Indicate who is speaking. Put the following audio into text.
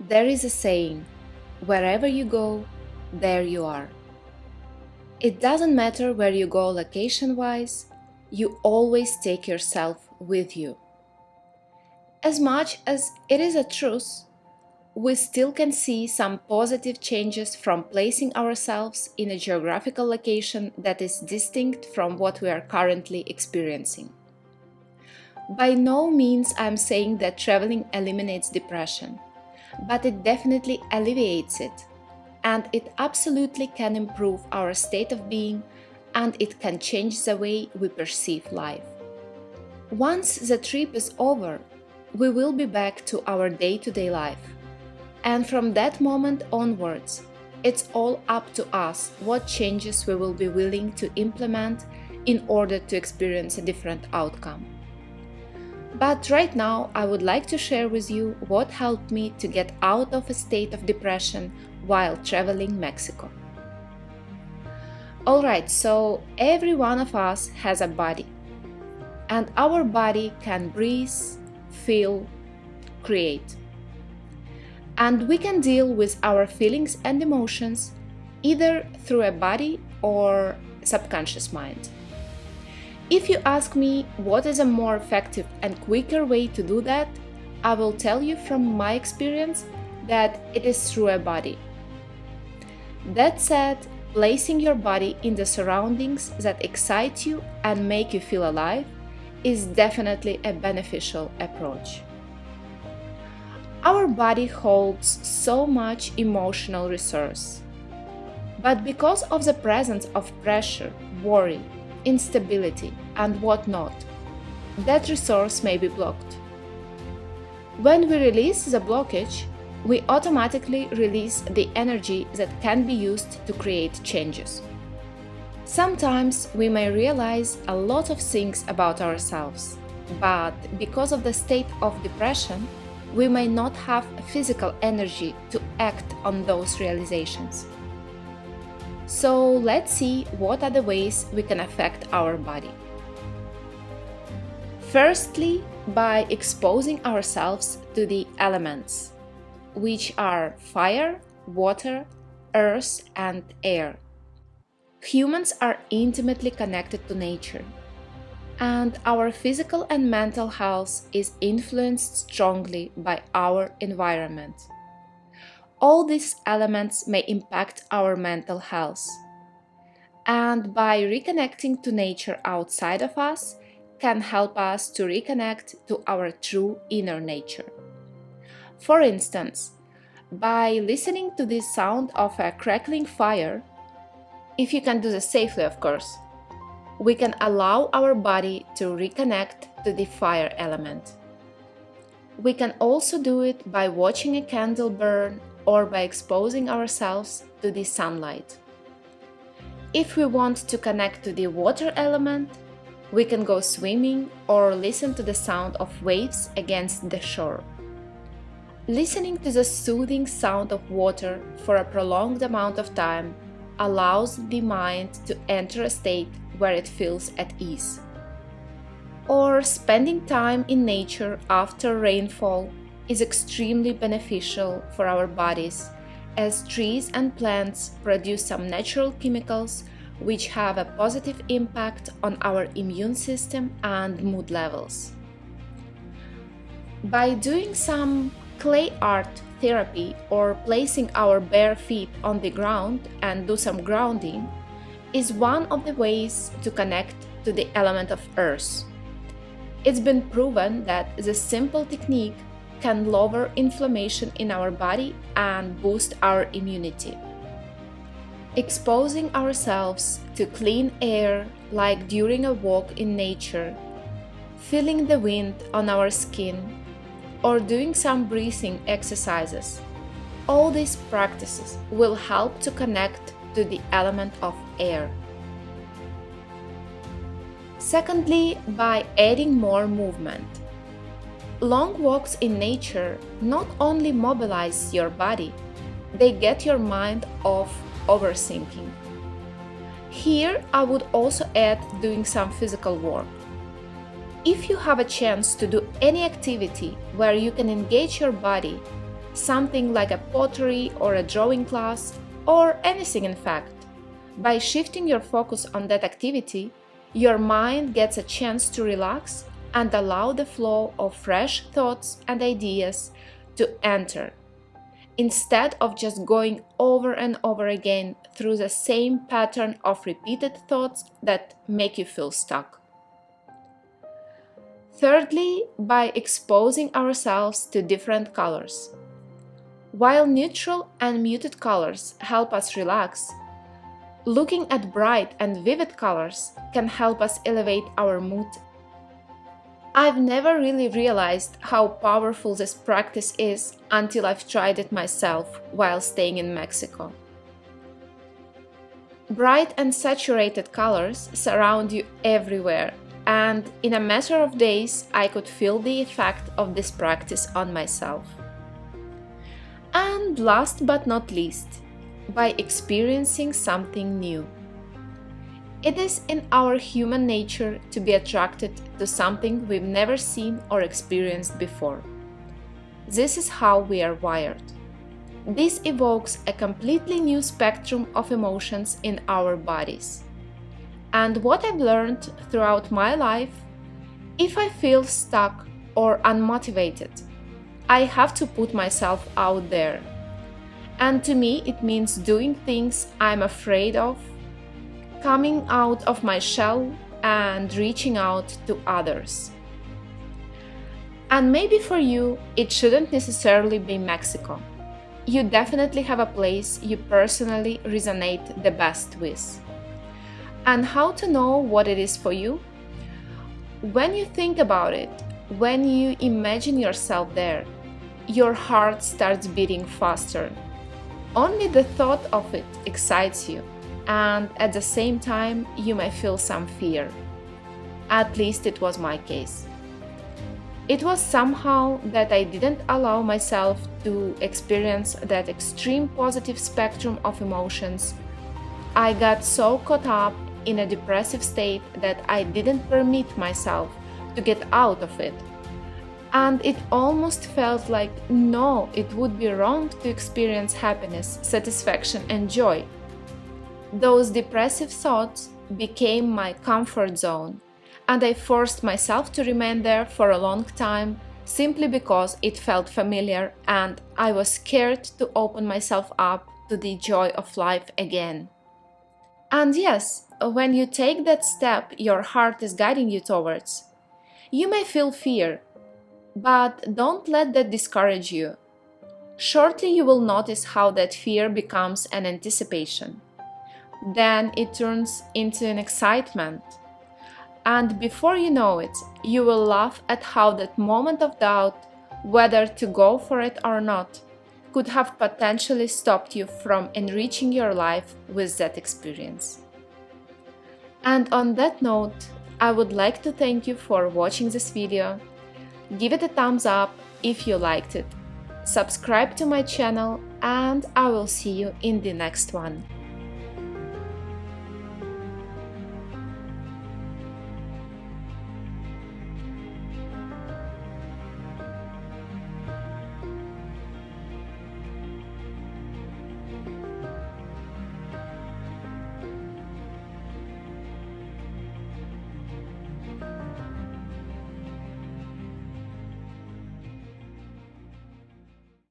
Speaker 1: There is a saying, wherever you go, there you are. It doesn't matter where you go location-wise, you always take yourself with you. As much as it is a truth, we still can see some positive changes from placing ourselves in a geographical location that is distinct from what we are currently experiencing. By no means I'm saying that traveling eliminates depression, but it definitely alleviates it, and it absolutely can improve our state of being, and it can change the way we perceive life. Once the trip is over, we will be back to our day-to-day life. And from that moment onwards, it's all up to us what changes we will be willing to implement in order to experience a different outcome. But right now, I would like to share with you what helped me to get out of a state of depression while traveling Mexico. Alright, so every one of us has a body, and our body can breathe, feel, create. And we can deal with our feelings and emotions either through a body or subconscious mind. If you ask me what is a more effective and quicker way to do that, I will tell you from my experience that it is through a body. That said, placing your body in the surroundings that excite you and make you feel alive is definitely a beneficial approach. Our body holds so much emotional resource, but because of the presence of pressure, worry, instability, and whatnot, that resource may be blocked. When we release the blockage, we automatically release the energy that can be used to create changes. Sometimes we may realize a lot of things about ourselves, but because of the state of depression, we may not have physical energy to act on those realizations. So let's see what are the ways we can affect our body. Firstly, by exposing ourselves to the elements, which are fire, water, earth, and air. Humans are intimately connected to nature, and our physical and mental health is influenced strongly by our environment. All these elements may impact our mental health, and by reconnecting to nature outside of us can help us to reconnect to our true inner nature. For instance, by listening to the sound of a crackling fire, if you can do this safely, of course, we can allow our body to reconnect to the fire element. We can also do it by watching a candle burn or by exposing ourselves to the sunlight. If we want to connect to the water element, we can go swimming or listen to the sound of waves against the shore. Listening to the soothing sound of water for a prolonged amount of time allows the mind to enter a state where it feels at ease. Or spending time in nature after rainfall is extremely beneficial for our bodies, as trees and plants produce some natural chemicals which have a positive impact on our immune system and mood levels. By doing some clay art therapy or placing our bare feet on the ground and do some grounding is one of the ways to connect to the element of earth. It's been proven that this simple technique can lower inflammation in our body and boost our immunity. Exposing ourselves to clean air, like during a walk in nature, feeling the wind on our skin, or doing some breathing exercises. All these practices will help to connect to the element of air. Secondly, by adding more movement. Long walks in nature not only mobilize your body, they get your mind off overthinking. Here, I would also add doing some physical work. If you have a chance to do any activity where you can engage your body, something like a pottery or a drawing class, or anything in fact. By shifting your focus on that activity, your mind gets a chance to relax and allow the flow of fresh thoughts and ideas to enter, instead of just going over and over again through the same pattern of repeated thoughts that make you feel stuck. Thirdly, by exposing ourselves to different colors. While neutral and muted colors help us relax, looking at bright and vivid colors can help us elevate our mood. I've never really realized how powerful this practice is until I've tried it myself while staying in Mexico. Bright and saturated colors surround you everywhere, and in a matter of days I could feel the effect of this practice on myself. And last but not least, by experiencing something new. It is in our human nature to be attracted to something we've never seen or experienced before. This is how we are wired. This evokes a completely new spectrum of emotions in our bodies. And what I've learned throughout my life, if I feel stuck or unmotivated, I have to put myself out there. And to me, it means doing things I'm afraid of, coming out of my shell and reaching out to others. And maybe for you, it shouldn't necessarily be Mexico. You definitely have a place you personally resonate the best with. And how to know what it is for you? When you think about it, when you imagine yourself there, your heart starts beating faster. Only the thought of it excites you, and at the same time, you may feel some fear. At least it was my case. It was somehow that I didn't allow myself to experience that extreme positive spectrum of emotions. I got so caught up in a depressive state that I didn't permit myself to get out of it. And it almost felt like, no, it would be wrong to experience happiness, satisfaction, and joy. Those depressive thoughts became my comfort zone, and I forced myself to remain there for a long time simply because it felt familiar and I was scared to open myself up to the joy of life again. And yes, when you take that step your heart is guiding you towards, you may feel fear, but don't let that discourage you. Shortly you will notice how that fear becomes an anticipation. Then it turns into an excitement. And before you know it, you will laugh at how that moment of doubt, whether to go for it or not, could have potentially stopped you from enriching your life with that experience. And on that note, I would like to thank you for watching this video. Give it a thumbs up if you liked it. Subscribe to my channel, and I will see you in the next one.